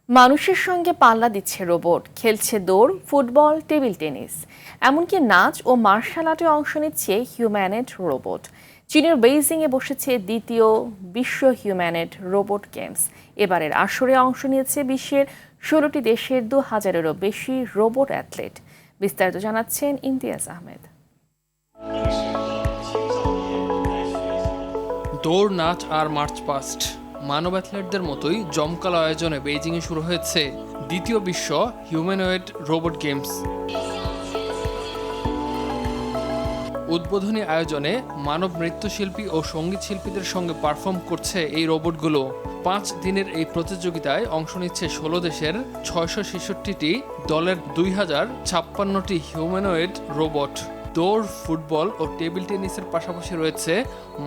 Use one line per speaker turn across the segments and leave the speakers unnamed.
মানুষের সঙ্গে পাল্লা দিচ্ছে রোবট, খেলছে দৌড়, ফুটবল, টেবিল টেনিস, এমনকি নাচ ও মার্শাল আর্টে অংশ নিচ্ছে হিউম্যানয়েড রোবট। চীনের বেইজিংয়ে বসেছে দ্বিতীয় বিশ্ব হিউম্যানয়েড রোবট গেমস। এবারের আসরে অংশ নিয়েছে বিশ্বের 16টি দেশের 2000-এরও বেশি রোবট অ্যাথলেট। বিস্তারিত জানাচ্ছেন ইমতিয়াজ আহমেদ।
দৌড়, নাচ আর মার্চ পাস্ট, মানব অ্যাথলেটদের মতোই জমকালো আয়োজনে বেইজিংয়ে শুরু হয়েছে দ্বিতীয় বিশ্ব হিউম্যানয়েড রোবট গেমস। উদ্বোধনী আয়োজনে মানব নৃত্যশিল্পী ও সঙ্গীত শিল্পীদের সঙ্গে পারফর্ম করছে এই রোবটগুলো। 5 দিনের এই প্রতিযোগিতায় অংশ নিচ্ছে 16 দেশের 666টি দলের 2056টি হিউম্যানয়েড রোবট। দৌড়, ফুটবল ও টেবিল টেনিসের পাশাপাশি রয়েছে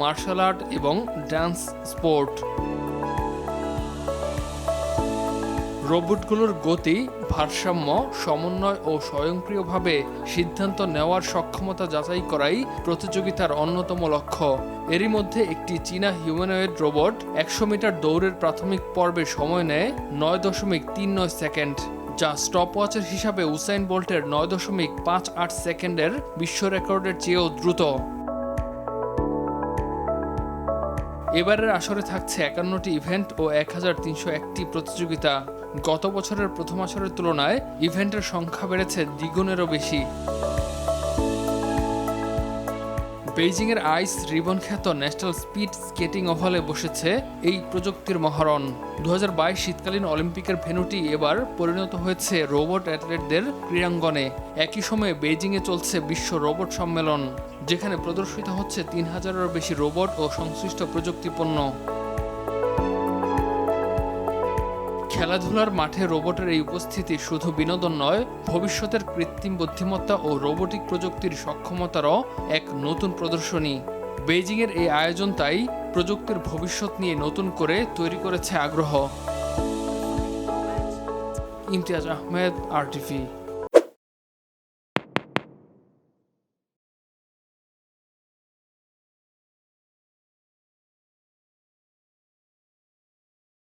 মার্শাল আর্ট এবং ডান্স স্পোর্ট। রোবটগুলোর গতি, ভারসাম্য, সমন্বয় ও স্বয়ংক্রিয়ভাবে সিদ্ধান্ত নেওয়ার সক্ষমতা যাচাই করাই প্রতিযোগিতার অন্যতম লক্ষ্য। এরই মধ্যে একটি চীনা হিউম্যানয়েড রোবট 100 মিটার দৌড়ের প্রাথমিক পর্বে সময় নেয় 9.39 সেকেন্ড, যা স্টপওয়াচের হিসাবে উসাইন বোল্টের 9.58 সেকেন্ডের বিশ্ব রেকর্ডের চেয়েও দ্রুত। এবারের আসরে থাকছে 51টি ইভেন্ট ও 1301টি প্রতিযোগিতা। গত বছরের প্রথম আসরের তুলনায় ইভেন্টের সংখ্যা বেড়েছে দ্বিগুণেরও বেশি। বেইজিংয়ের আইস রিবন খ্যাত ন্যাশনাল স্পিড স্কেটিং ওভালে বসেছে এই প্রযুক্তির মহরণ। 2022 শীতকালীন অলিম্পিকের ভেন্যুটি এবার পরিণত হয়েছে রোবট অ্যাথলেটদের ক্রীড়াঙ্গনে। একই সময়ে বেইজিংয়ে চলছে বিশ্ব রোবট সম্মেলন, যেখানে প্রদর্শিত হচ্ছে 3000-এরও বেশি রোবট ও সংশ্লিষ্ট প্রযুক্তিপণ্য। খেলাধুলার মাঠে রোবটের এই উপস্থিতি শুধু বিনোদন নয়, ভবিষ্যতের কৃত্রিম বুদ্ধিমত্তা ও রোবোটিক প্রযুক্তির সক্ষমতারও এক নতুন প্রদর্শনী। বেইজিংয়ের এই আয়োজন তাই প্রযুক্তির ভবিষ্যৎ নিয়ে নতুন করে তৈরি করেছে আগ্রহ। ইমতিয়াজ আহমেদ, RTV।